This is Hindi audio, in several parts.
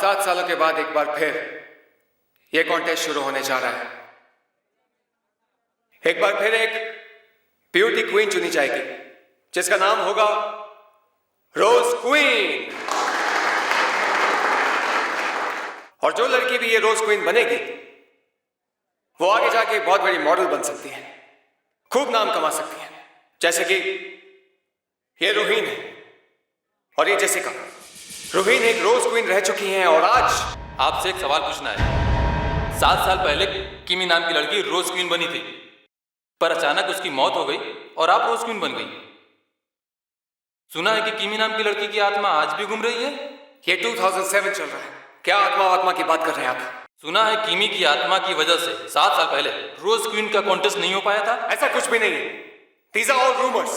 7 सालों के बाद एक बार फिर यह कॉन्टेस्ट शुरू होने जा रहा है। एक बार फिर एक ब्यूटी क्वीन चुनी जाएगी जिसका नाम होगा रोज क्वीन। और जो लड़की भी ये रोज क्वीन बनेगी वो आगे जाके बहुत बड़ी मॉडल बन सकती है, खूब नाम कमा सकती है। जैसे कि ये रूहीन है और ये जेसिका। रूहीन एक रोज क्वीन रह चुकी हैं और आज आपसे एक सवाल पूछना है। 7 साल पहले किमी नाम की लड़की रोज क्वीन बनी थी, पर अचानक उसकी मौत हो गई और आप रोज क्वीन बन गई। सुना है कि किमी नाम की लड़की की आत्मा आज भी घूम रही है। ये 2007 चल रहा है, क्या आत्मा की बात कर रहे हैं आप? सुना है किमी की आत्मा की वजह से 7 साल पहले रोज क्वीन का कॉन्टेस्ट नहीं हो पाया था। ऐसा कुछ भी नहीं है, these are all rumors।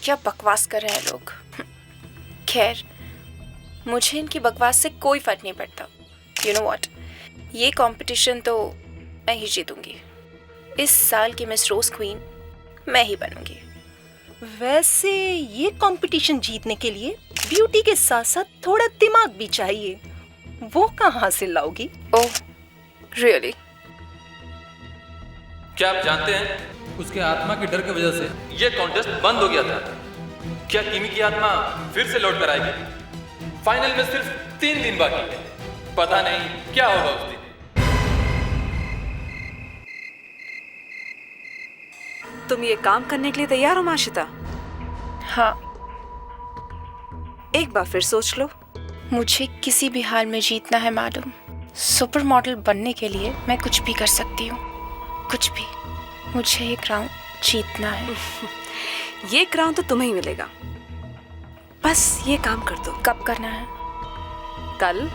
क्या बकवास कर रहे हैं लोग। खैर, मुझे इनकी बकवास से कोई फर्क नहीं पड़ता। यू नो व्हाट, ये कंपटीशन तो मैं ही जीतूंगी। इस साल की मिस रोज क्वीन मैं ही बनूंगी। वैसे ये कंपटीशन जीतने के लिए ब्यूटी के साथ साथ थोड़ा दिमाग भी चाहिए, वो कहाँ से लाओगी? Oh really? क्या आप जानते हैं उसके आत्मा के डर की वजह से ये कॉन्टेस्ट बंद हो गया था। क्या किमी की आत्मा फिर से लौट कर आएगी? फाइनल में सिर्फ 3 दिन बाकी है, पता नहीं क्या होगा उस दिन। तुम ये काम करने के लिए तैयार हो माशिता? हाँ। एक बार फिर सोच लो। मुझे किसी भी हाल में जीतना है मैडम। सुपर मॉडल बनने के लिए मैं कुछ भी कर सकती हूँ, कुछ भी। मुझे ये क्राउन जीतना है। ये क्राउन तो तुम्हें ही मिलेगा, बस ये काम कर दो। कब करना है? कल।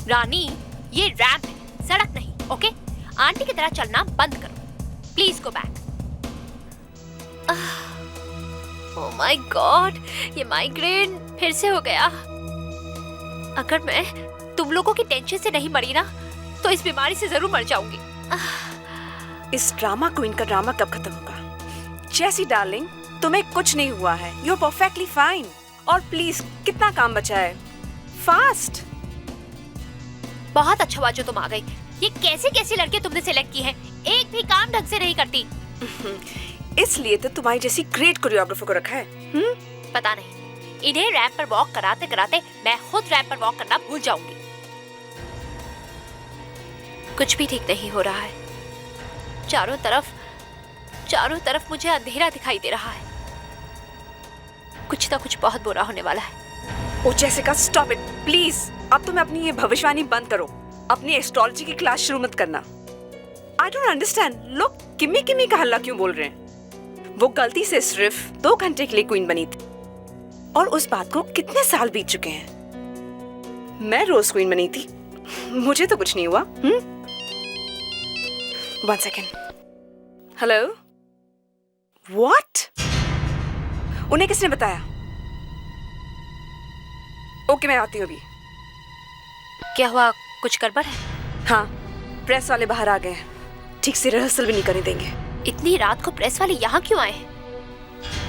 रानी, ये रैंप है, सड़क नहीं, ओके? आंटी की तरह चलना बंद करो। Please go back. Oh my God, ये माइग्रेन फिर से हो गया। अगर मैं तुम लोगों की टेंशन से नहीं मरी ना, तो इस बीमारी से जरूर मर जाऊंगी। इस ड्रामा क्वीन का ड्रामा कब खत्म होगा? जैसी डार्लिंग, तुम्हें कुछ नहीं हुआ है, यू आर परफेक्टली फाइन। और प्लीज, कितना काम बचा है? फास्ट। बहुत अच्छा हुआ जो तुम आ गई। ये कैसी कैसी लड़की तुमने सिलेक्ट की है, एक भी काम ढंग से नहीं करती। इसलिए तो तुम्हारी जैसी ग्रेट कोरियोग्राफर को रखा है। पता नहीं, इन्हें रैंप पर वॉक कराते कराते मैं खुद रैंप पर वॉक करना भूल जाऊंगी। कुछ भी ठीक नहीं हो रहा है। चारों तरफ मुझे अंधेरा दिखाई दे रहा है। कुछ ना कुछ बहुत बुरा होने वाला है। ओ जेसिका, स्टॉप इट प्लीज। अब तुम्हें अपनी ये भविष्यवाणी बंद करो। अपनी एस्ट्रोलॉजी की क्लास शुरू मत करना। आई डोंट अंडरस्टैंड, लोग किमी किमी का हल्ला क्यों बोल रहे हैं? वो गलती से सिर्फ 2 घंटे के लिए क्वीन बनी थी और उस बात को कितने साल बीत चुके हैं। मैं रोज क्वीन बनी थी, मुझे तो कुछ नहीं हुआ। 1 सेकेंड। Hello, what? उन्हें किसने बताया? ओके, मैं आती हूँ अभी। क्या हुआ, कुछ गड़बड़ है? हाँ, प्रेस वाले बाहर आ गए हैं, ठीक से रिहर्सल भी नहीं करने देंगे। इतनी रात को प्रेस वाले यहाँ क्यों आए?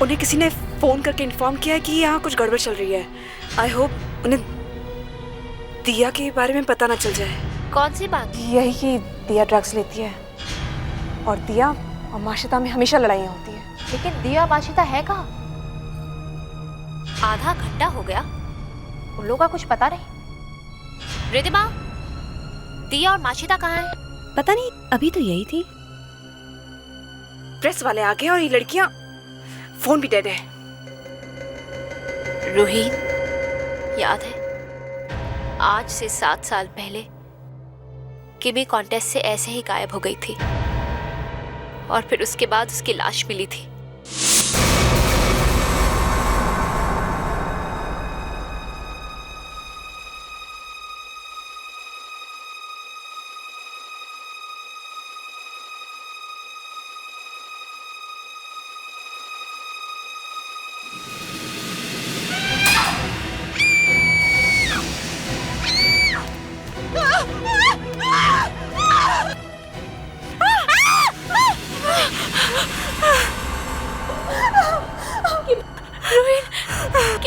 उन्हें किसी ने फोन करके इन्फॉर्म किया है कि यहाँ कुछ गड़बड़ चल रही है। आई होप उन्हें दिया के बारे में पता ना चल जाए। कौन सी बात? यही कि दिया ड्रग्स लेती है और दिया और माशिता में हमेशा लड़ाइयाँ होती है। लेकिन दिया माशिता है कहाँ? आधा घंटा हो गया, उन लोगों का कुछ पता नहीं। रिदिमा, दिया और माशिता कहाँ हैं? पता नहीं, अभी तो यही थी। प्रेस वाले आ गए और ये लड़कियां, फोन भी डेड है। रूहीन, याद है आज से 7 साल पहले किमी कॉन्टेस्ट से ऐसे ही गायब हो गई थी और फिर उसके बाद उसकी लाश मिली थी।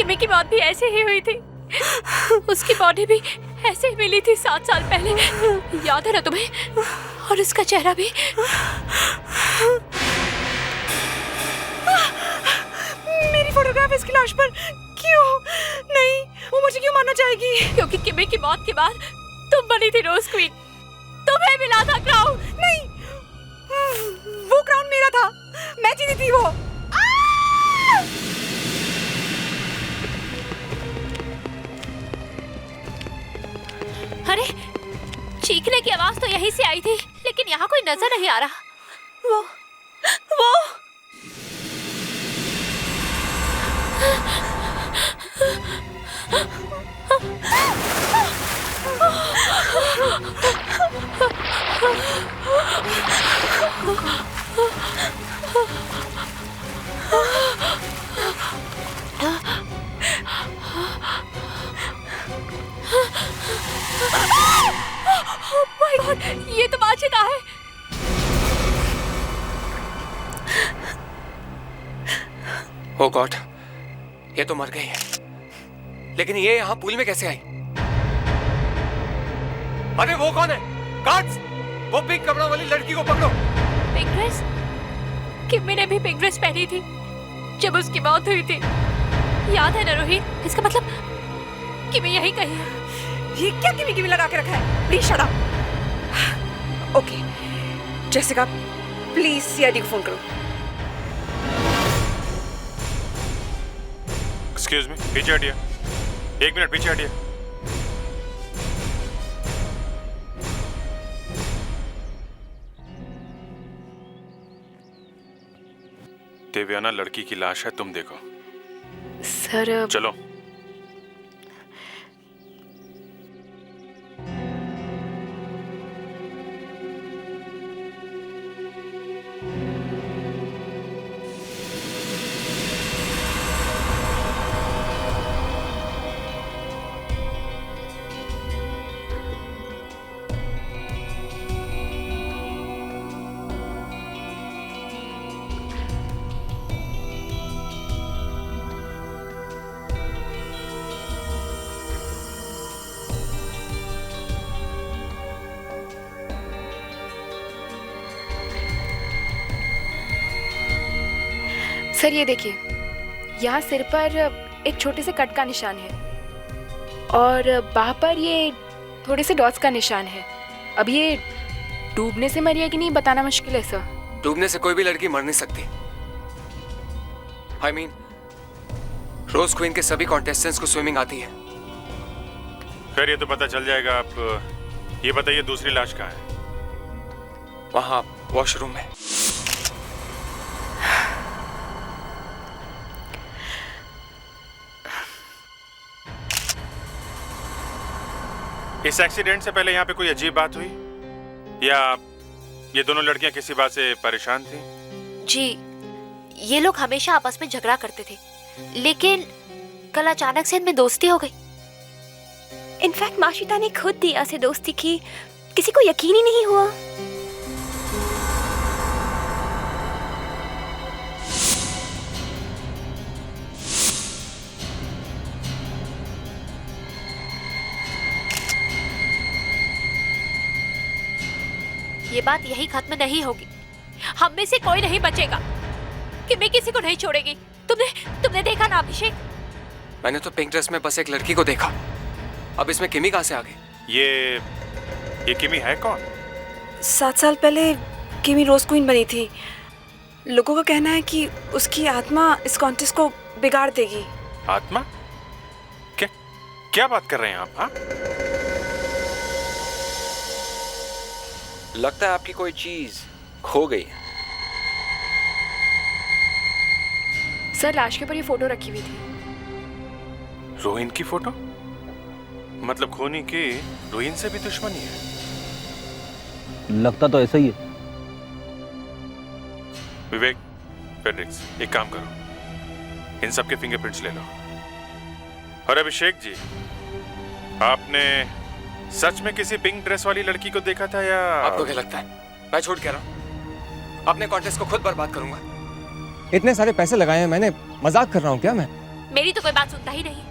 किमी की मौत भी ऐसे ही हुई थी। उसकी बॉडी भी ऐसे ही मिली थी 7 साल पहले, याद है ना तुम्हें? और उसका चेहरा भी। मेरी फोटोग्राफ इसकी लाश पर क्यों? नहीं, वो मुझे क्यों मारना चाहेगी? क्योंकि किमी की मौत के बाद तुम बनी थी रोज क्वीन, तुम्हें मिला था क्राउन। नहीं, वो क्राउन मेरा था, मैं जीती थी वो। अरे चीखने की आवाज तो यहीं से आई थी, लेकिन यहाँ कोई नजर नहीं आ रहा। वो Oh my God, ये तो माचिदा है। ओ गॉड, ये तो मर गई है, लेकिन ये यहाँ पूल में कैसे आई? अरे वो कौन है? गार्ड्स, वो पिंक कपड़ों वाली लड़की को पकड़ो। Pink dress? किमी ने भी पिंक ड्रेस पहनी थी जब उसकी मौत हुई थी, याद है ना रोहित? इसका मतलब किमी यही कहीं है। ये क्या किमी किमी लगा के रखा है? Please shut up. Okay Jessica, please CID को फोन करो। एक्सक्यूज मी, पीछे हटिए। 1 मिनट पीछे हटिए। देवयाना लड़की की लाश है, तुम देखो। सर चलो। सर ये देखिए, यहाँ सिर पर एक छोटे से कट का निशान है और बाह पर ये थोड़े से डॉट्स का निशान है। अब ये डूबने से मरी है कि नहीं बताना मुश्किल है सर। डूबने से कोई भी लड़की मर नहीं सकती। I mean, रोज क्वीन के सभी कॉन्टेस्टेंट्स को स्विमिंग आती है। खैर ये तो पता चल जाएगा। आप ये बताइए दूसरी लाश कहाँ है? वहाँ वॉशरूम में। इस एक्सीडेंट से पहले यहाँ पे कोई अजीब बात हुई या ये दोनों लड़कियां किसी बात से परेशान थी? जी, ये लोग हमेशा आपस में झगड़ा करते थे, लेकिन कल अचानक से इनमें दोस्ती हो गई। इनफैक्ट माशिता ने खुद दिया से दोस्ती की, किसी को यकीन ही नहीं हुआ। ये बात यही खत्म नहीं होगी। हम में से कोई नहीं बचेगा। किमी किसी को नहीं छोड़ेगी। तुमने देखा ना अभिषेक? मैंने तो पिंक ड्रेस में बस एक लड़की को देखा। अब इसमें किमी कहाँ से आ गई? ये किमी है कौन? 7 साल पहले किमी रोज क्वीन बनी थी। लोगों का कहना है कि उसकी आत्मा इस कॉन्टेस्ट को बिगाड़ देगी। आत्मा? क्या बात कर रहे हैं आप? हाँ, लगता है आपकी कोई चीज खो गई। सर लाश के ऊपर ये फोटो रखी हुई थी। रोहिन की फोटो? मतलब खोनी की रोहिन से भी दुश्मनी है? लगता तो ऐसा ही है। विवेक, फेडरिक्स, एक काम करो, इन सब के फिंगरप्रिंट्स ले लो। और अभिषेक जी, आपने सच में किसी पिंक ड्रेस वाली लड़की को देखा था या? आपको क्या लगता है मैं झूठ कह रहा हूँ? अपने कॉन्टेस्ट को खुद बर्बाद करूंगा। इतने सारे पैसे लगाए हैं मैंने, मजाक कर रहा हूँ क्या मैं? मेरी तो कोई बात सुनता ही नहीं।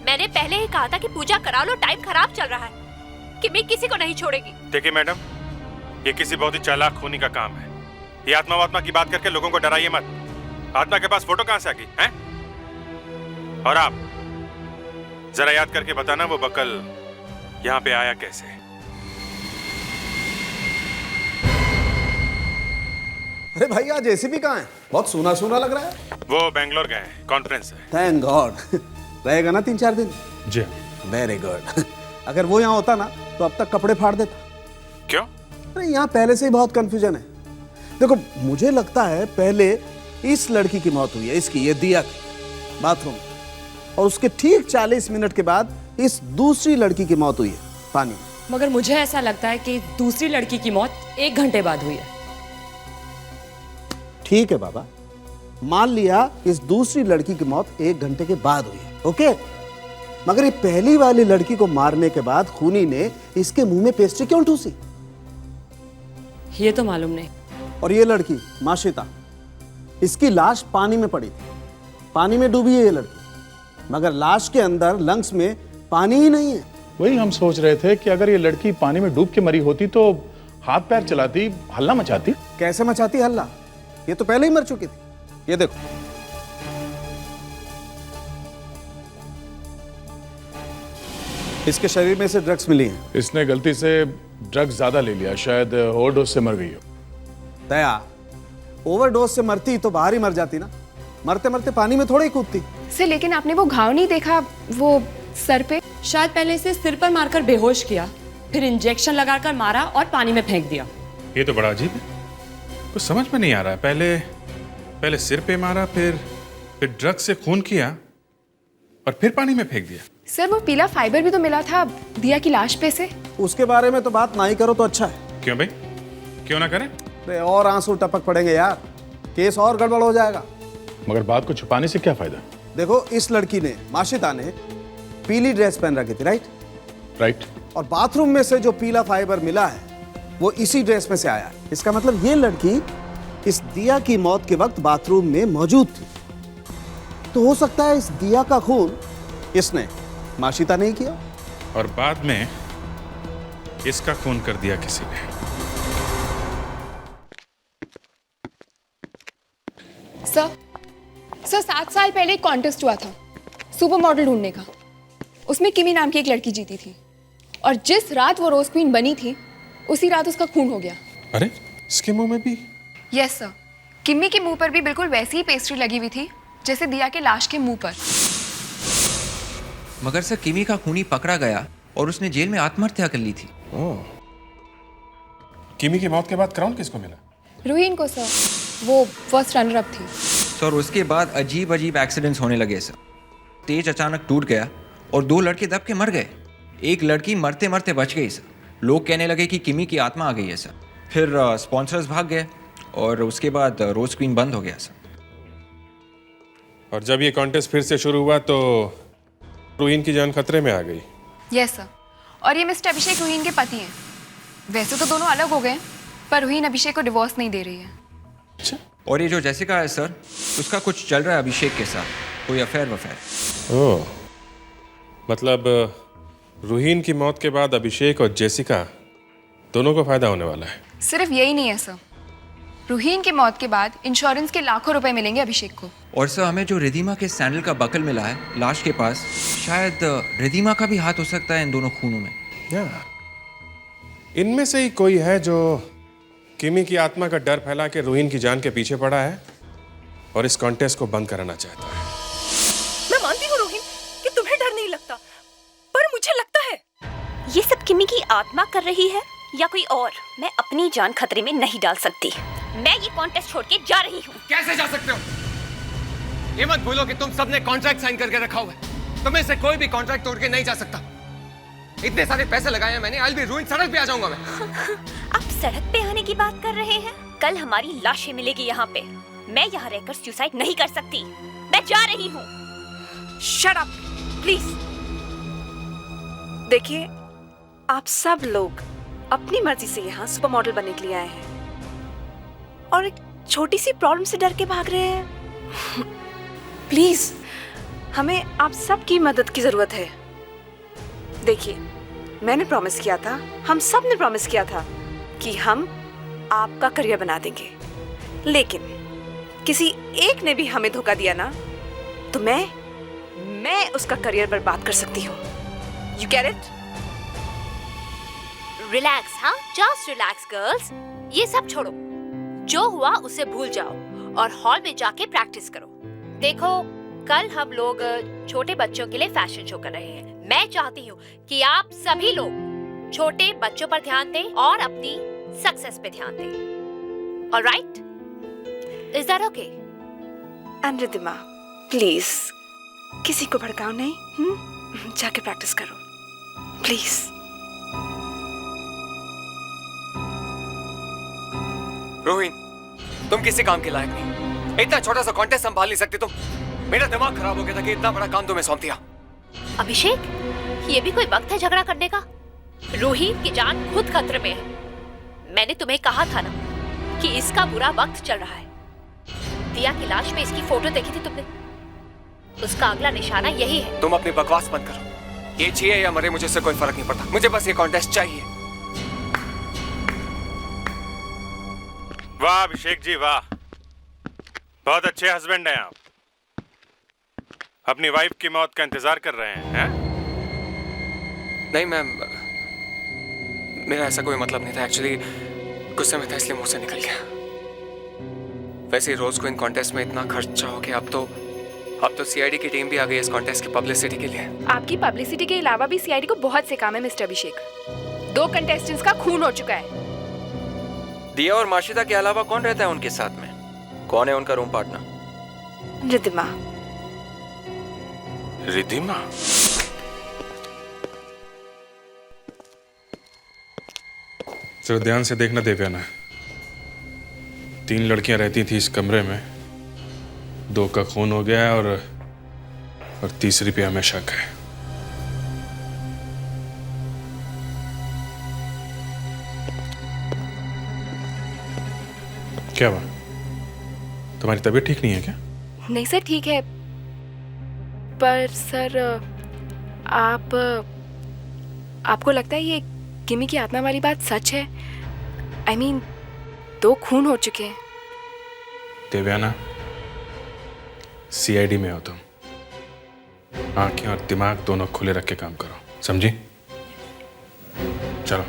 मैंने पहले ही कहा था कि पूजा करा लो, टाइम खराब चल रहा है। किमी किसी को नहीं छोड़ेगी। देखिए मैडम, ये किसी बहुत ही चालाक खूनी का काम है। ये आत्मा वात्मा की बात करके लोगों को डराइए मत। आत्मा के पास फोटो कहां से आ गई हैं? और आप जरा याद करके बताना वो बकल यहाँ पे आया कैसे। अरे भाई आज एसीपी कहाँ है? बहुत सूना सूना लग रहा है। वो बेंगलोर गए हैं, कॉन्फ्रेंस है। Thank God. रहेगा ना 3-4 दिन? जी। Very good. अगर वो यहाँ होता ना तो अब तक कपड़े फाड़ देता। क्यों? अरे यहाँ पहले से ही बहुत कंफ्यूजन है। देखो मुझे लगता है पहले इस लड़की की मौत हुई है, इसकी, ये दिया की, बाथरूम, और उसके ठीक 40 मिनट के बाद इस दूसरी लड़की की मौत हुई है पानी में। मगर मुझे ऐसा लगता है कि दूसरी लड़की की मौत 1 घंटे बाद हुई है। ठीक है बाबा, मान लिया इस दूसरी लड़की की मौत 1 घंटे के बाद हुई है, ओके। मगर ये पहली वाली लड़की को मारने के बाद खूनी ने इसके मुंह में पेस्ट्री क्यों ठूसी? ये तो मालूम नहीं। और ये लड़की माशिता, इसकी लाश पानी में पड़ी थी, पानी में डूबी है ये लड़की, मगर लाश के अंदर लंग्स में पानी ही नहीं है। वही हम सोच रहे थे कि अगर ये लड़की पानी में डूब के मरी होती तो हाथ पैर चलाती, हल्ला मचाती। कैसे मचाती हल्ला? ये तो पहले ही मर चुकी थी। ये देखो, इसके शरीर में से ड्रग्स मिली हैं। इसने गलती से ड्रग्स ज्यादा ले लिया, शायद ओवरडोज से मर गई हो। दया, ओवरडोज से मरती तो बाहर ही मर जाती ना, मरते मरते पानी में थोड़ी कूदती। सर लेकिन आपने वो घाव नहीं देखा वो सर पे? शायद पहले इसे सिर पर मारकर बेहोश किया, फिर इंजेक्शन लगाकर मारा और पानी में फेंक दिया। ये तो बड़ा अजीब है, कुछ समझ में नहीं आ रहा है। पहले सिर पे मारा, फिर ड्रग से खून किया और फिर पानी में फेंक दिया। सर वो पीला फाइबर भी तो मिला था दिया की लाश पे से। उसके बारे में तो बात ना ही करो तो अच्छा है। क्यों भाई, क्यों ना करें? और आंसू टपक पड़ेंगे यार, केस और गड़बड़ हो जाएगा। मगर बात को छुपाने से क्या फायदा? देखो इस लड़की ने, माशिता ने, पीली ड्रेस पहन रखी थी, राइट? और बाथरूम में से जो पीला फाइबर मिला है वो इसी ड्रेस में से आया है। इसका मतलब ये लड़की इस दिया की मौत के वक्त बाथरूम में मौजूद थी। तो हो सकता है इस दिया का खून इसने, माशिता ने ही किया, और बाद में इसका खून कर दिया किसी ने। सर 7 साल पहले एक कॉन्टेस्ट हुआ था सुपर मॉडल ढूंढने का। उसमें किमी नाम की एक लड़की जीती थी, और जिस रात वो रोज क्वीन बनी थी उसी रात उसका खून हो गया। अरे इसके मुंह में भी? यस सर, किमी के मुंह पर भी बिल्कुल वैसी ही पेस्ट्री लगी हुई थी जैसे दिया के लाश के मुंह पर। मगर सर किमी का खूनी पकड़ा गया और उसने जेल में आत्महत्या कर ली थी। किमी की मौत के बाद क्राउन किसको मिला? रूहीन को सर, वो फर्स्ट रनर अप थी। सर उसके बाद अजीब अजीब एक्सीडेंट्स होने लगे सर। स्टेज अचानक टूट गया और 2 लड़के दब के मर गए। एक लड़की मरते मरते बच गई सर। लोग कहने लगे कि किमी की आत्मा आ गई है सर। फिर स्पॉन्सर्स भाग गए और उसके बाद रोज क्वीन बंद हो गया सर। और जब ये कॉन्टेस्ट फिर से शुरू हुआ तो रूहीन की जान खतरे में आ गई। यस सर, और ये मिस्टर अभिषेक रूहीन के पति हैं। वैसे तो दोनों अलग हो गए, पर रूहीन अभिषेक को डिवोर्स नहीं दे रही है। अच्छा। और ये जो जैसिका है सर, उसका कुछ चल रहा है अभिषेक के साथ, कोई अफेयर वफेयर। ओह, मतलब रूहीन की मौत के बाद अभिषेक और जेसिका दोनों को फायदा होने वाला है। सिर्फ यही नहीं है सर, रूहीन की मौत के बाद इंश्योरेंस के लाखों रुपए मिलेंगे अभिषेक को। और सर हमें जो रिधिमा के सैंडल का बकल मिला है लाश के पास, शायद रिधिमा का भी हाथ हो सकता है इन दोनों खूनों में। या इनमें से ही कोई है जो किमी की आत्मा का डर फैला के रूहीन की जान के पीछे पड़ा है और इस कॉन्टेस्ट को बंद कराना चाहता है। मैं मानती हूँ रोहिन कि तुम्हें डर नहीं लगता, पर मुझे लगता है ये सब किमी की आत्मा कर रही है या कोई और। मैं अपनी जान खतरे में नहीं डाल सकती। मैं ये कॉन्टेस्ट छोड़ के जा रही हूँ। कैसे जा सकते हो? ये मत भूलो कि तुम सबने कॉन्ट्रैक्ट साइन करके रखा हुआ है। तुम्हें से कोई भी कॉन्ट्रैक्ट तोड़ के नहीं जा सकता। इतने सारे पैसे लगाए हैं मैंने, I'll be ruined, सड़क पे आ जाऊंगा मैं। आप सड़क पे आने की बात कर रहे हैं? कल हमारी लाशें मिलेगी यहाँ पे। मैं यहाँ रहकर सुसाइड नहीं कर सकती। मैं जा रही हूँ। Shut up please. देखिए, आप सब लोग अपनी मर्जी से यहाँ सुपर मॉडल बनने के लिए आए हैं और एक छोटी सी प्रॉब्लम से डर के भाग रहे हैं। प्लीज हमें आप सबकी मदद की जरूरत है। देखिए, मैंने प्रॉमिस किया था, हम सब ने प्रॉमिस किया था कि हम आपका करियर बना देंगे, लेकिन किसी एक ने भी हमें धोखा दिया ना, तो मैं उसका करियर बर्बाद कर सकती हूँ। You get it? रिलैक्स, हाँ, जस्ट रिलैक्स गर्ल्स। ये सब छोड़ो, जो हुआ उसे भूल जाओ और हॉल में जाके प्रैक्टिस करो। देखो, कल हम लोग छोटे बच्चों के लिए फैशन शो कर रहे हैं। मैं चाहती हूँ कि आप सभी लोग छोटे बच्चों पर ध्यान दें और अपनी सक्सेस पे ध्यान दें। Alright? Is that okay? And Riddhima, please किसी को भड़काओ नहीं। जाके प्रैक्टिस करो प्लीज। रोहिन, तुम किसी काम के लायक नहीं। इतना छोटा सा कॉन्टेस्ट संभाल नहीं सकती तुम। मेरा दिमाग खराब हो गया था कि इतना बड़ा काम तुम्हें सौंप दिया। अभिषेक, ये भी कोई वक्त है झगड़ा करने का? रोहित की जान खुद खतरे में है। मैंने तुम्हें कहा था ना कि इसका बुरा वक्त चल रहा है। दिया की लाश में इसकी फोटो देखी थी तुमने? उसका अगला निशाना यही है। तुम अपनी बकवास बंद करो। ये जिए या मरे मुझे इससे कोई फर्क नहीं पड़ता। मुझे बस ये कॉन्टेस्ट चाहिए। वाह अभिषेक जी, वाह, बहुत अच्छे हस्बैंड हैं आप। अपनी वाइफ की मौत का इंतजार कर रहे हैं? नहीं मैम, मेरा ऐसा कोई मतलब नहीं था। एक्चुअली गुस्से में था इसलिए मुंह से निकल गया। वैसे ही रोज को इन कॉन्टेस्ट में इतना खर्चा हो गया। अब तो सीआईडी की टीम भी आ गई इस कॉन्टेस्ट की पब्लिसिटी के लिए। आपकी पब्लिसिटी के अलावा भी सीआईडी को बहुत से काम है मिस्टर अभिषेक। 2 कंटेस्टेंट्स का खून हो चुका है। दिया और माशिदा के अलावा कौन रहता है उनके साथ में? कौन है उनका रूम पार्टनर? रिद्धिमा। रिद्धिमा? जरा ध्यान से देखना देवयाना। 3 लड़कियां रहती थी इस कमरे में, 2 का खून हो गया है और तीसरी पे हमें शक है। क्या बात, तुम्हारी तबीयत ठीक नहीं है क्या? नहीं सर, ठीक है, पर सर आपको लगता है ये किमी की आत्मा वाली बात सच है? I mean, 2 खून हो चुके हैं। देवयाना, सीआईडी में हो तुम। आंखें और दिमाग दोनों खुले रख के काम करो, समझी? चलो।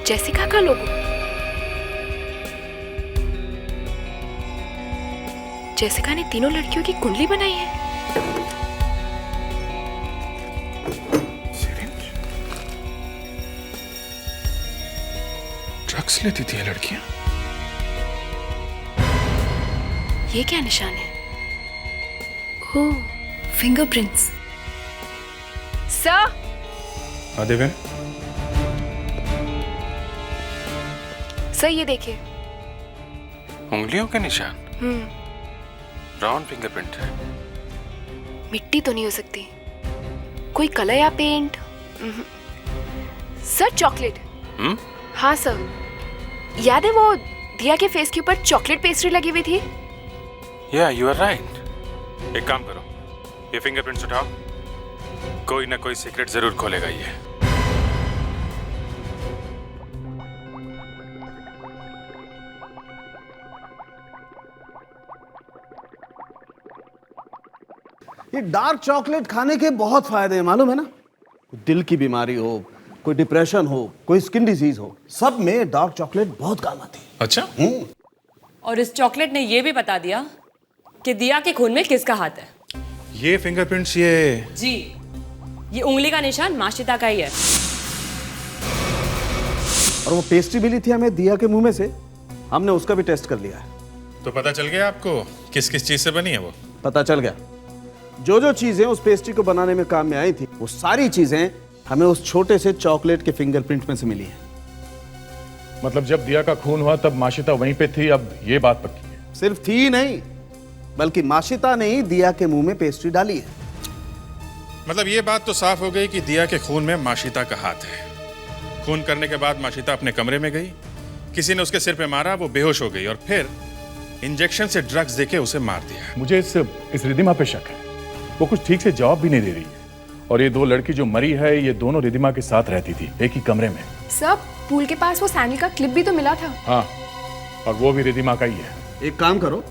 जेसिका का लोगो? जेसिका ने तीनों लड़कियों की कुंडली बनाई है। ड्रग्स लेती थी ये लड़कियां? ये क्या निशान है? ओह, फिंगरप्रिंट्स। सर। हाँ देवेन। सर ये देखिए। उंगलियों के निशान? ब्राउन फिंगरप्रिंट है। मिट्टी तो नहीं हो सकती, कोई कलर या पेंट? Sir chocolate. हाँ सर, याद है वो दिया के फेस के ऊपर चॉकलेट पेस्ट्री लगी हुई थी? या यू आर राइट। एक काम करो, ये फिंगरप्रिंट्स उठाओ, कोई ना कोई सीक्रेट जरूर खोलेगा ये। ये डार्क चॉकलेट खाने के बहुत फायदे हैं, मालूम है ना? दिल की बीमारी हो, कोई डिप्रेशन हो, कोई स्किन डिजीज हो, सब में डार्क चॉकलेट बहुत काम आती है। अच्छा? और इस चॉकलेट ने ये भी बता दिया कि दिया के खून में किसका हाथ है। ये फिंगरप्रिंट्स ये? जी, ये उंगली का निशान माशिता का ही है। और वो पेस्ट्री मिली थी हमें दिया के मुंह में से, हमने उसका भी टेस्ट कर लिया है। तो पता चल गया आपको किस किस चीज से बनी है वो? पता चल गया। जो चीजें उस पेस्ट्री को बनाने में काम में आई थी, वो सारी चीजें हमें उस छोटे से चॉकलेट के फिंगरप्रिंट में से मिली है। मतलब जब दिया का खून हुआ तब माशिता वहीं पे थी, अब ये बात पक्की है? सिर्फ थी ही नहीं, बल्कि माशिता ने ही दिया के मुंह में पेस्ट्री डाली है। मतलब ये बात तो साफ हो गई कि दिया के खून में माशिता का हाथ है। खून करने के बाद माशिता अपने कमरे में गई, किसी ने उसके सिर पे मारा, वो बेहोश हो गई और फिर इंजेक्शन से ड्रग्स देके उसे मार दिया। मुझे इस रिधिमा पे शक है। वो कुछ ठीक से जवाब भी नहीं दे रही है। और ये दो लड़की जो मरी है, ये दोनों रिधिमा के साथ रहती थी, एक ही कमरे में। सर, पूल के पास वो सैंडल का क्लिप भी तो मिला था। हाँ, और वो भी रिधिमा का ही है। एक काम करो,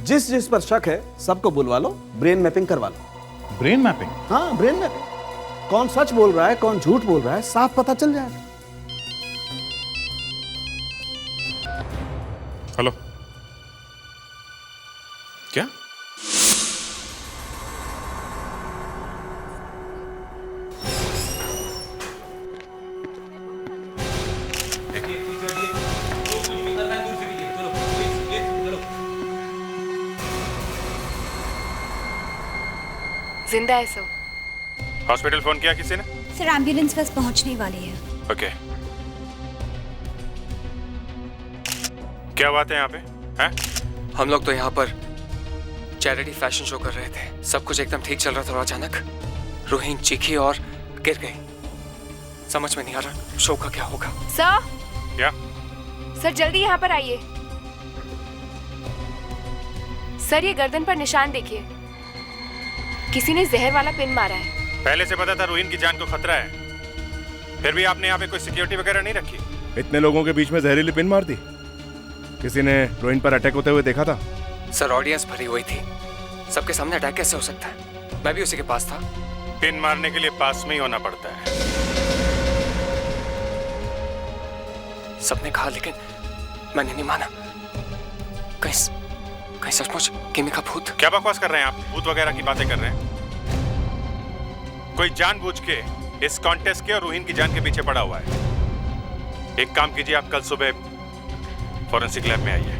जिस जिस पर शक है सबको बुलवा लो, ब्रेन मैपिंग करवा लो। Brain mapping? हाँ, ब्रेन मैपिंग। कौन सच बोल रहा है, कौन झूठ बोल रहा है, साफ पता चल जाएगा। हेलो, क्या? जिंदा है सर। हॉस्पिटल फोन किया किसी ने? सर, एम्बुलेंस बस पहुंचने वाली है। ओके। क्या बात है यहाँ पे? हैं? हम लोग तो यहाँ पर चैरिटी फैशन शो कर रहे थे। सब कुछ एकदम ठीक चल रहा था और अचानक रोहिन चीखी और गिर गई। समझ में नहीं आ रहा शो का क्या होगा। सर, क्या? सर जल्दी यहाँ पर आइए। सर, ये गर्दन पर निशान देखिए, किसी ने जहर वाला पिन मारा है। पहले से पता था रोहिन की जान को खतरा है, फिर भी आपने यहाँ पे कोई सिक्योरिटी वगैरह नहीं रखी? इतने लोगों के बीच में जहरीली पिन मार दी? किसी ने रोहिन पर अटैक होते हुए देखा था? सर, ऑडियंस भरी हुई थी, सबके सामने अटैक कैसे हो सकता है? मैं भी उसी के पास था। पिन मारने के लिए पास में ही होना पड़ता है। सबने कहा लेकिन मैंने नहीं माना। कहीं सचमुच किमी का भूत? क्या बकवास कर रहे हैं आप? भूत वगैरह की बातें कर रहे हैं? कोई जानबूझ के इस कॉन्टेस्ट के और रोहिन की जान के पीछे पड़ा हुआ है। एक काम कीजिए, आप कल सुबह फॉरेंसिक लैब में आइए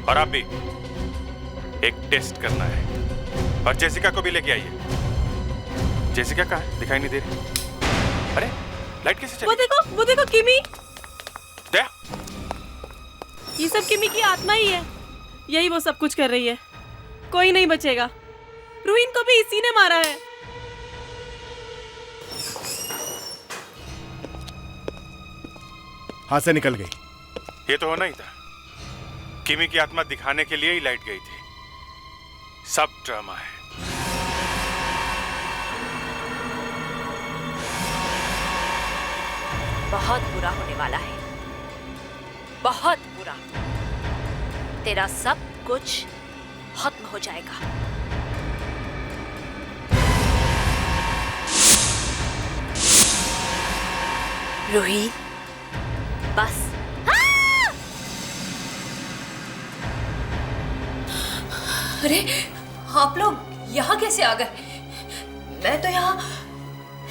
और आप भी एक टेस्ट करना है। और जेसिका को भी लेके आइए। जेसिका कहाँ है? दिखाई नहीं दे रही। अरे लाइट कैसे चली? वो देखो किमी। दया, ये सब किमी की आत्मा ही है। यही वो सब कुछ कर रही है। कोई नहीं बचेगा। रोहिन को भी इसी ने मारा है। हाथ से निकल गई। ये तो होना ही था। किमी की आत्मा दिखाने के लिए ही लाइट गई थी। सब ड्रामा है। बहुत बुरा होने वाला है, बहुत बुरा। तेरा सब कुछ खत्म हो जाएगा। रोहित, बस। अरे आप लोग यहाँ कैसे आ गए? मैं तो यहाँ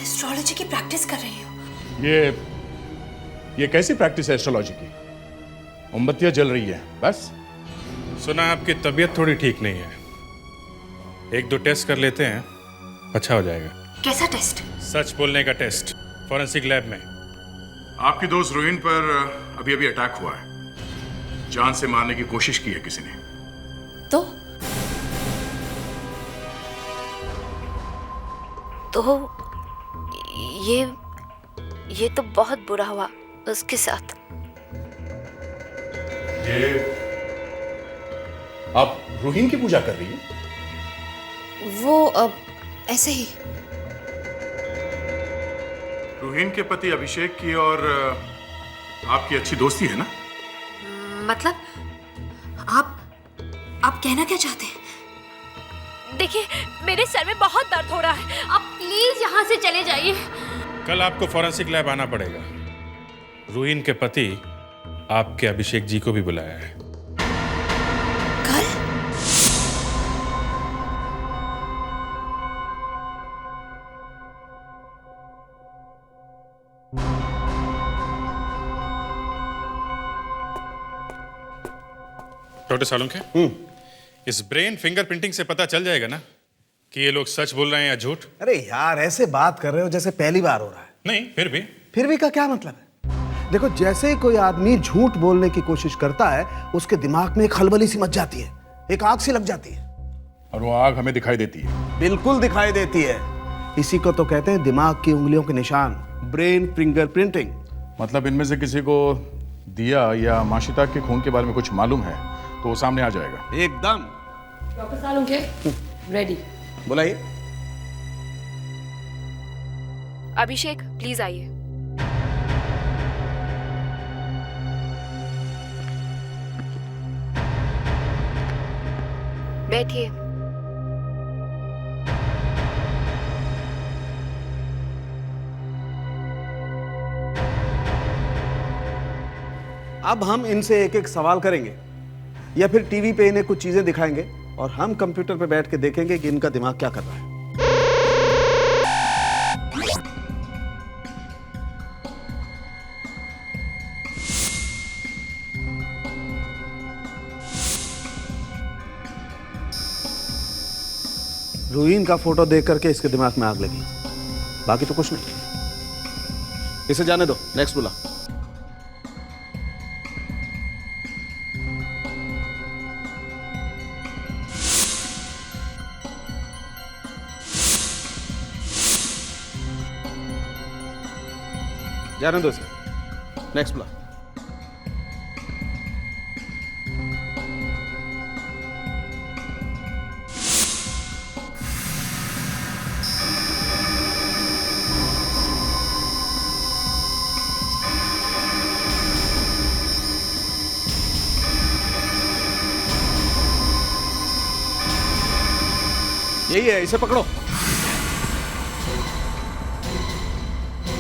एस्ट्रोलॉजी की प्रैक्टिस कर रही हूँ। ये कैसी प्रैक्टिस है एस्ट्रोलॉजी की? मोमबत्तियां जल रही है बस। सुना आपकी तबीयत थोड़ी ठीक नहीं है, एक दो टेस्ट कर लेते हैं, अच्छा हो जाएगा। कैसा टेस्ट? सच बोलने का टेस्ट, फॉरेंसिक लैब में। आपकी दोस्त रोहिन पर अभी अभी अटैक हुआ है। जान से मारने की कोशिश की है किसी ने। तो ये तो बहुत बुरा हुआ उसके साथ। ये आप रोहिन की पूजा कर रही हैं? वो ऐसे ही। रोहिन के पति अभिषेक की और आपकी अच्छी दोस्ती है ना? मतलब आप कहना क्या चाहते हैं? देखिए, मेरे सर में बहुत दर्द हो रहा है, आप प्लीज यहाँ से चले जाइए। कल आपको फॉरेंसिक लैब आना पड़ेगा। रोहिन के पति आपके अभिषेक जी को भी बुलाया है। कल? डॉक्टर सालुंखे, इस ब्रेन फिंगरप्रिंटिंग से पता चल जाएगा ना कि ये लोग सच बोल रहे हैं या झूठ? अरे यार, ऐसे बात कर रहे हो जैसे पहली बार हो रहा है। नहीं, फिर भी का क्या मतलब है? देखो, जैसे ही कोई आदमी झूठ बोलने की कोशिश करता है, उसके दिमाग में एक खलबली सी मच जाती है। एक आग सी लग जाती है। और वो आग हमें दिखाई देती है। बिल्कुल दिखाई देती है। इसी को तो कहते हैं दिमाग की उंगलियों के निशान, ब्रेन फिंगरप्रिंटिंग। मतलब इनमें से किसी को दिया या माशिता के खून के बारे में कुछ मालूम है तो वो सामने आ जाएगा। एकदम। Doctor Salunkhe, ready. बुलाइए। अभिषेक प्लीज आइए। बैठिए। अब हम इनसे एक एक सवाल करेंगे या फिर टीवी पे इन्हें कुछ चीजें दिखाएंगे और हम कंप्यूटर पे बैठ के देखेंगे कि इनका दिमाग क्या कर रहा है। रूहीन का फोटो देख करके इसके दिमाग में आग लगी, बाकी तो कुछ नहीं। इसे जाने दो, नेक्स्ट बुला। जाने दो इसे, नेक्स्ट बुला। यही है, इसे पकड़ो।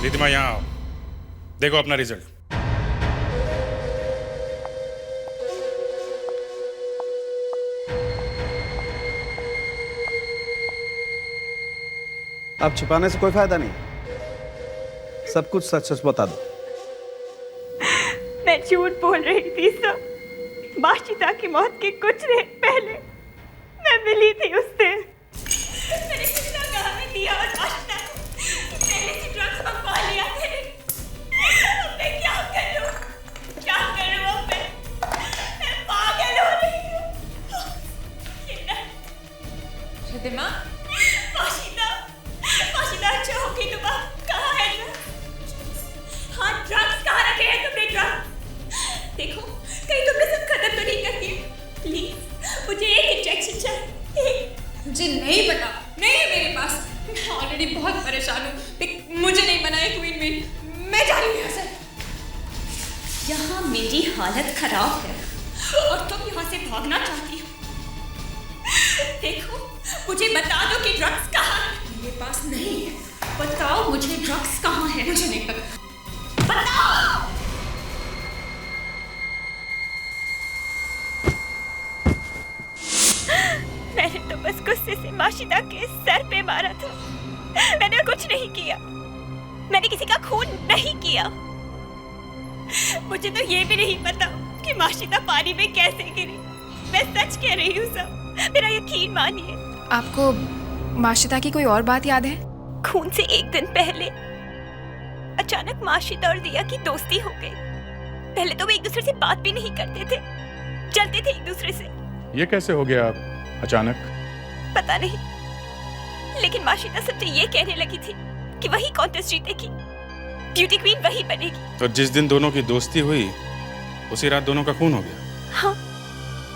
रिधिमा यहाँ आओ, देखो अपना रिजल्ट। अब छिपाने से कोई फायदा नहीं, सब कुछ सच सच बता दो। मैं झूठ बोल रही थी सब। माशिता की मौत के कुछ देर पहले मैं मिली थी उससे। मैंने कितना कहा में दिया और माशिता को पहले से ड्रग्स मंगवा लिया थे। मैं क्या करूं? क्या करूं अब मैं पागल हो रही हूं। रिधिमा, माशिता अच्छा होगी तुम कहाँ है हाँ ड्रग्स कहाँ रखे हैं तुमने ड्रग्स? देखो कहीं तुमने सब खत्म तो नहीं कर दिए। प्लीज मुझे एक इंजेक्शन चाहिए। मुझे नहीं पता, नहीं है मेरे पास। मैं ऑलरेडी बहुत परेशान हूँ। मुझे नहीं बनाए क्वीन मेरी, मैं जा रही हूँ यहाँ से। यहाँ मेरी हालत खराब है और तुम यहाँ से भागना चाहती हो। देखो मुझे बता दो कि ड्रग्स कहाँ है। मेरे पास नहीं है। बताओ मुझे ड्रग्स कहाँ है। मुझे नहीं पता। बताओ। मैंने तो बस गुस्से से माशिता के सर पे मारा था। मैंने कुछ नहीं किया। मैंने किसी का खून नहीं किया। मुझे तो ये भी नहीं पता कि माशिता पानी में कैसे गिरी। मैं सच कह रही हूँ सब, मेरा यकीन मानिए। आपको माशिता की कोई और बात याद है? खून से एक दिन पहले अचानक माशिता और दिया की दोस्ती हो गई। पहले तो वे एक दूसरे से बात भी नहीं करते थे, चलते थे एक दूसरे से। ये कैसे हो गया अचानक? पता नहीं, लेकिन माशिता सबसे ये कहने लगी थी कि वही कॉन्टेस्ट जीतेगी, ब्यूटी क्वीन वही बनेगी। तो जिस दिन दोनों की दोस्ती हुई उसी रात दोनों का खून हो गया। हाँ,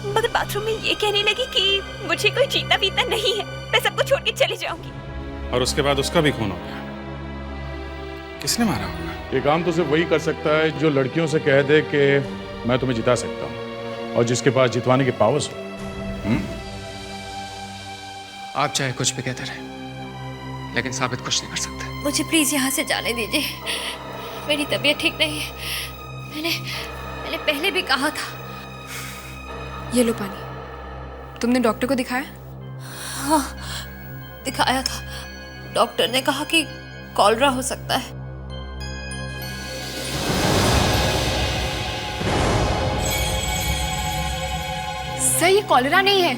मगर बाथरूम में ये कहने लगी कि मुझे कोई जीता पीता नहीं है, मैं सबको छोड़ के चली जाऊंगी। और उसके बाद उसका भी खून हो गया। किसने मारा होगा? ये काम तो सिर्फ वही कर सकता है जो लड़कियों से कह दे कि मैं तुम्हें जिता सकता हूँ और जिसके पास जितवाने के पावर्स हो। आप चाहे कुछ भी कहते रहे, लेकिन साबित कुछ नहीं कर सकते। मुझे प्लीज यहाँ से जाने दीजिए, मेरी तबीयत ठीक नहीं है। मैंने पहले भी कहा था। ये लो पानी। तुमने डॉक्टर को दिखाया? हाँ, दिखाया था। डॉक्टर ने कहा कि कॉलरा हो सकता है। सर, ये कॉलरा नहीं है।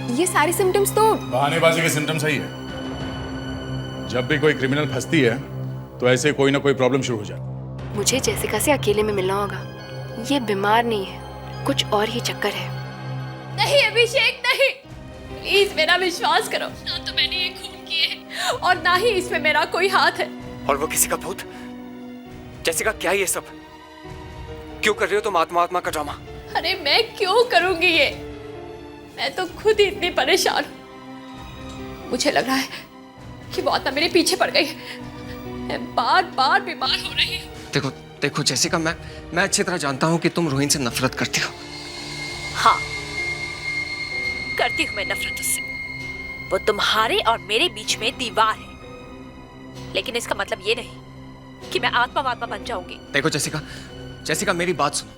ये सारे सिम्टम्स तो बहानेबाजी के सिम्टम्स ही है। जब भी कोई क्रिमिनल फंसती है तो ऐसे कोई ना कोई प्रॉब्लम शुरू हो जाती। मुझे जेसिका से अकेले में मिलना होगा। ये बीमार नहीं है, कुछ और ही चक्कर है। नहीं अभिषेक नहीं, प्लीज मेरा विश्वास करो। ना तो मैंने ये खून किए है और ना ही इसमें मेरा कोई हाथ है। और वो किसी का भूत? जेसिका क्या ये सब? क्यों कर रही हो तुम आत्मा का ड्रामा? अरे मैं क्यों करूंगी ये? मैं तो खुद ही इतनी परेशान हूँ। मुझे लग रहा है कि वो आत्मा मेरे पीछे पड़ गई है। मैं बार बार बीमार हो रही हूँ। देखो जेसिका, मैं अच्छी तरह जानता हूँ कि तुम रोहिन से नफरत करती हो। हाँ, करती हूँ मैं नफरत उससे। वो तुम्हारे और मेरे बीच में दीवार है, लेकिन इसका मतलब ये नहीं कि मैं आत्मा बन जाऊंगी। देखो जेसिका मेरी बात सुनो।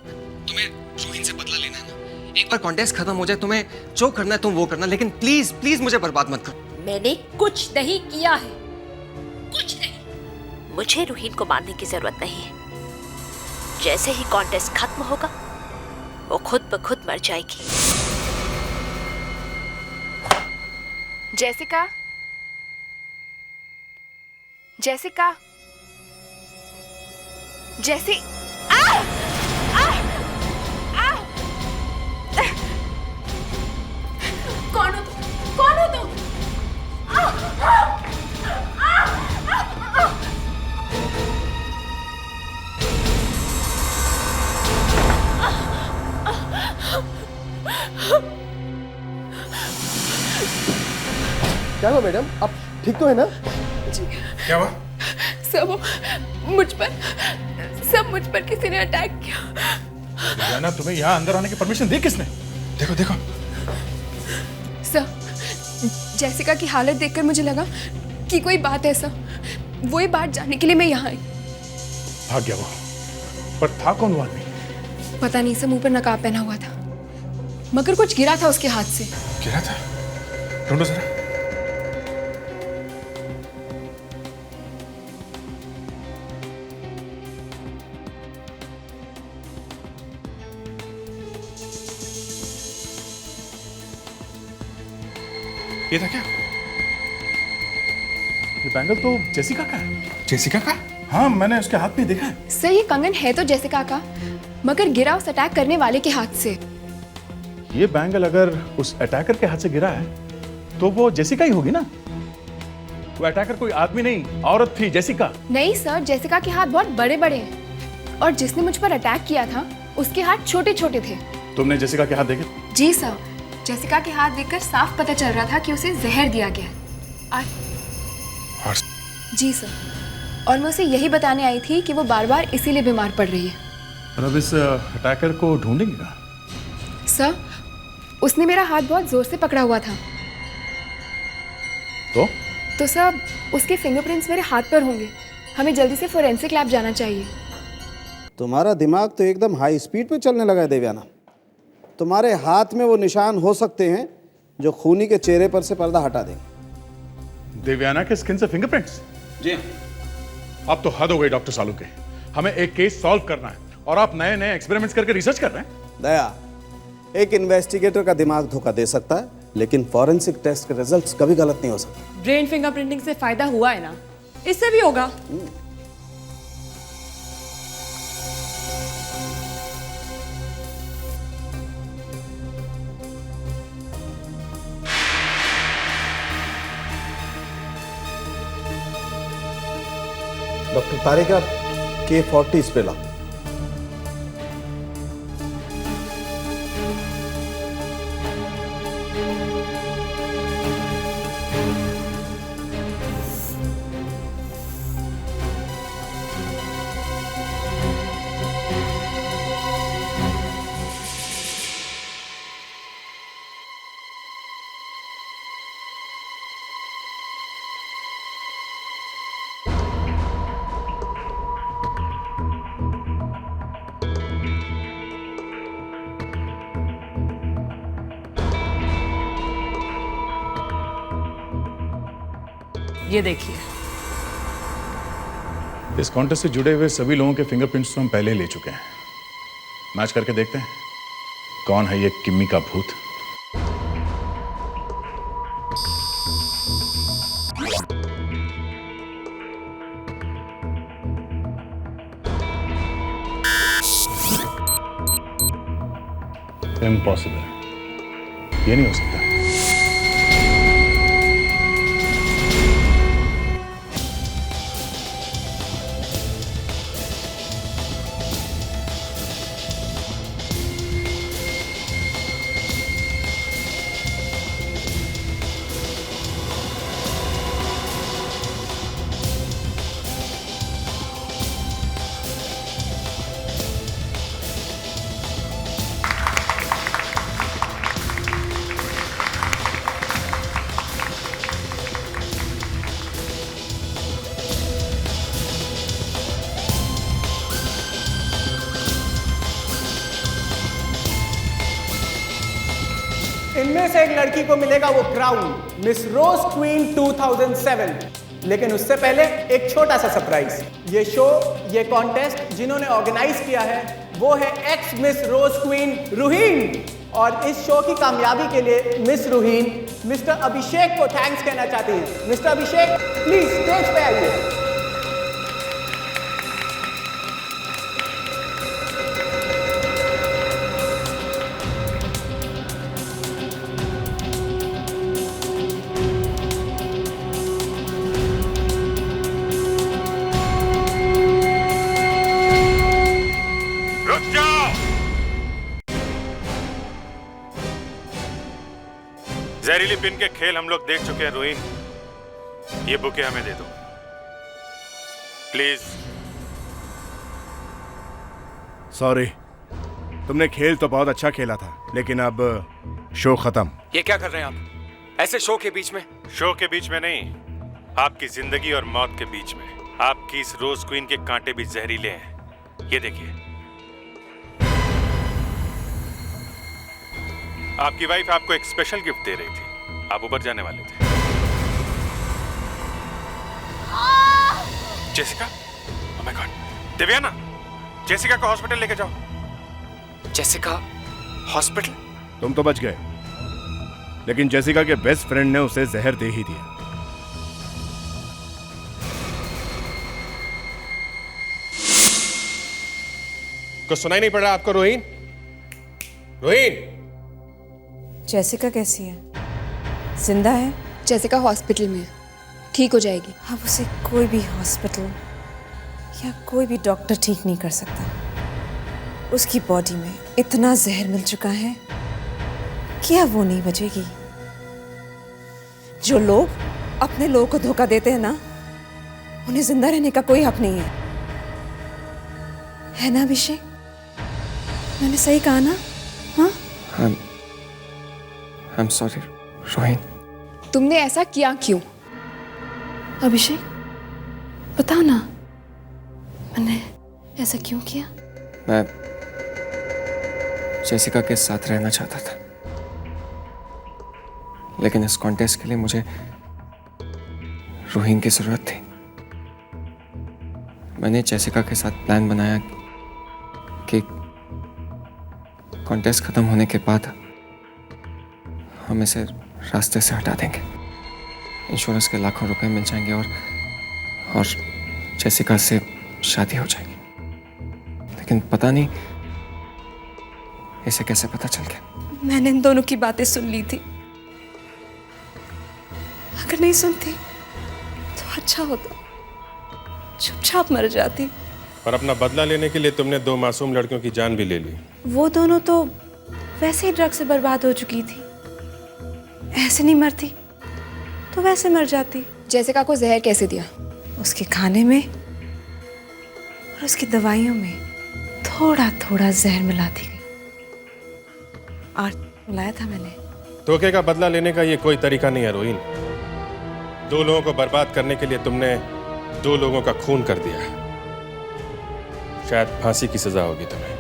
तुम्हें रोहिन से बदला लेना है ना? एक बार कॉन्टेस्ट खत्म हो जाए, तुम्हें जो करना है तुम वो करना, लेकिन प्लीज प्लीज मुझे बर्बाद मत करो। मैंने कुछ नहीं किया है, कुछ नहीं। मुझे रोहिन को मारने की जरूरत नहीं है। जैसे ही कॉन्टेस्ट खत्म होगा वो खुद ब खुद मर जाएगी। जेसिका, जेसिका, जेसी, कौन हो तुम? कौन हो तुम? क्या हुआ मैडम, आप ठीक तो है ना? जी। क्या हुआ? सब मुझ पर किसी ने अटैक किया। जाना, तुम्हें यहाँ अंदर आने की परमिशन दी किसने? देखो देखो। सर, जेसिका की हालत देखकर मुझे लगा कि कोई बात है सर। वही बात जानने के लिए मैं यहाँ आई। भाग गया वो, पर था कौन वो आदमी? पता नहीं सर, मुंह पर नकाब पहना हुआ था, मगर कुछ गिरा था उसके हाथ से। गिरा था? ढूंढो जरा। ये था क्या? ये बैंगल तो जेसिका का है। जेसिका का? हाँ, मैंने उसके हाथ में देखा है। सर, ये कंगन है तो जेसिका का, मगर गिरा उस अटैक करने वाले के हाथ से। ये बैंगल अगर उस अटैकर के हाथ से गिरा है तो वो जेसिका ही होगी ना? वो अटैकर कोई आदमी नहीं, औरत थी, जेसिका। नहीं सर, जेसिका के हाथ बहुत बड़े बड़े हैं और जिसने मुझ पर अटैक किया था उसके हाथ छोटे छोटे थे। तुमने जेसिका के हाथ देखे? जी सर, जेसिका के हाथ देखकर साफ पता चल रहा था कि उसे जहर दिया गया है। जी सर, और मैं उसे यही बताने आई थी कि वो बार बार इसीलिए बीमार पड़ रही है। और अब इस अटैकर को ढूंढेंगे ना? सर, उसने मेरा हाथ बहुत जोर से पकड़ा हुआ था। तो सर, उसके फिंगरप्रिंट्स मेरे हाथ पर होंगे। हमें जल्दी से फोरेंसिक लैब जाना चाहिए। तुम्हारा दिमाग तो एकदम हाई स्पीड पे चलने लगा है देवयाना। तुम्हारे हाथ में वो निशान हो सकते हैं जो खूनी के चेहरे पर से पर्दा हटा देंगे। देवयाना के स्किन से फिंगरप्रिंट्स? जी। अब तो हद हो गई डॉक्टर सालू के। हमें एक केस सॉल्व करना है और आप नए नए एक्सपेरिमेंट्स करके रिसर्च कर रहे हैं। दया, एक इन्वेस्टिगेटर का दिमाग धोखा दे सकता है, लेकिन फॉरेंसिक टेस्ट के रिजल्ट्स कभी गलत नहीं हो सकते। ब्रेन फिंगरप्रिंटिंग से फायदा हुआ है ना, इससे भी होगा। डॉक्टर तारिका, K40 स्प्रे लाओ। ये देखिए, इस कॉन्टेस्ट से जुड़े हुए सभी लोगों के फिंगरप्रिंट्स तो हम पहले ही ले चुके हैं। मैच करके देखते हैं कौन है ये किम्मी का भूत। इम्पॉसिबल। ये नहीं हो सकता। इनमें से एक लड़की को मिलेगा वो क्राउन, मिस रोज क्वीन 2007। लेकिन उससे पहले एक छोटा सा सरप्राइज। ये शो, ये कॉन्टेस्ट जिन्होंने ऑर्गेनाइज किया है वो है एक्स मिस रोज क्वीन रूहीन। और इस शो की कामयाबी के लिए मिस रूहीन मिस्टर अभिषेक को थैंक्स कहना चाहती है। मिस्टर अभिषेक, प्लीज स्टेज पे आइए। जहरीली पिन के खेल हम लोग देख चुके हैं रोहिन। ये बुके हमें दे दो प्लीज। सॉरी, तुमने खेल तो बहुत अच्छा खेला था, लेकिन अब शो खत्म। ये क्या कर रहे हैं आप ऐसे शो के बीच में? शो के बीच में नहीं, आपकी जिंदगी और मौत के बीच में। आपकी इस रोज क्वीन के कांटे भी जहरीले हैं। ये देखिए, आपकी वाइफ आपको एक स्पेशल गिफ्ट दे रही थी। आप ऊपर जाने वाले थे। Jessica, oh my God, Divyana, Jessica को हॉस्पिटल लेके जाओ। Jessica hospital? तुम तो बच गए, लेकिन जेसिका के बेस्ट फ्रेंड ने उसे जहर दे ही दिया। कुछ सुनाई नहीं पड़ रहा आपको रोहिन? रोहिन, जेसिका कैसी है? जिंदा है? जेसिका हॉस्पिटल में, ठीक हो जाएगी। अब उसे कोई भी हॉस्पिटल या कोई भी डॉक्टर ठीक नहीं कर सकता। उसकी बॉडी में इतना जहर मिल चुका है कि अब वो नहीं बचेगी। जो लोग अपने लोगों को धोखा देते हैं ना, उन्हें जिंदा रहने का कोई हक नहीं है ना अभिषेक? मैंने सही कहा ना? हाँ, I'm sorry, रोहिन। तुमने ऐसा किया क्यों? अभिषेक, बताओ ना, मैंने ऐसा क्यों किया? मैं जेसिका के साथ रहना चाहता था, लेकिन इस कॉन्टेस्ट के लिए मुझे रोहिन की जरूरत थी। मैंने जेसिका के साथ प्लान बनाया कि कॉन्टेस्ट खत्म होने के बाद हम इसे रास्ते से हटा देंगे। इंश्योरेंस के लाखों रुपए मिल जाएंगे और जेसिका से शादी हो जाएगी। लेकिन पता नहीं इसे कैसे पता चल गया। मैंने इन दोनों की बातें सुन ली थी। अगर नहीं सुनती तो अच्छा होता, चुपचाप मर जाती। और अपना बदला लेने के लिए तुमने 2 मासूम लड़कियों की जान भी ले ली। वो दोनों तो वैसे ही ड्रग से बर्बाद हो चुकी थी। ऐसे नहीं मरती तो वैसे मर जाती। जेसिका को जहर कैसे दिया? उसके खाने में और उसकी दवाइयों में थोड़ा थोड़ा जहर मिला दी गई और मिलाया था मैंने। धोखे का बदला लेने का ये कोई तरीका नहीं है रोहिन। 2 लोगों को बर्बाद करने के लिए तुमने 2 लोगों का खून कर दिया। शायद फांसी की सजा होगी तुम्हें।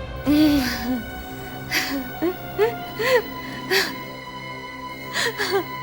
Ha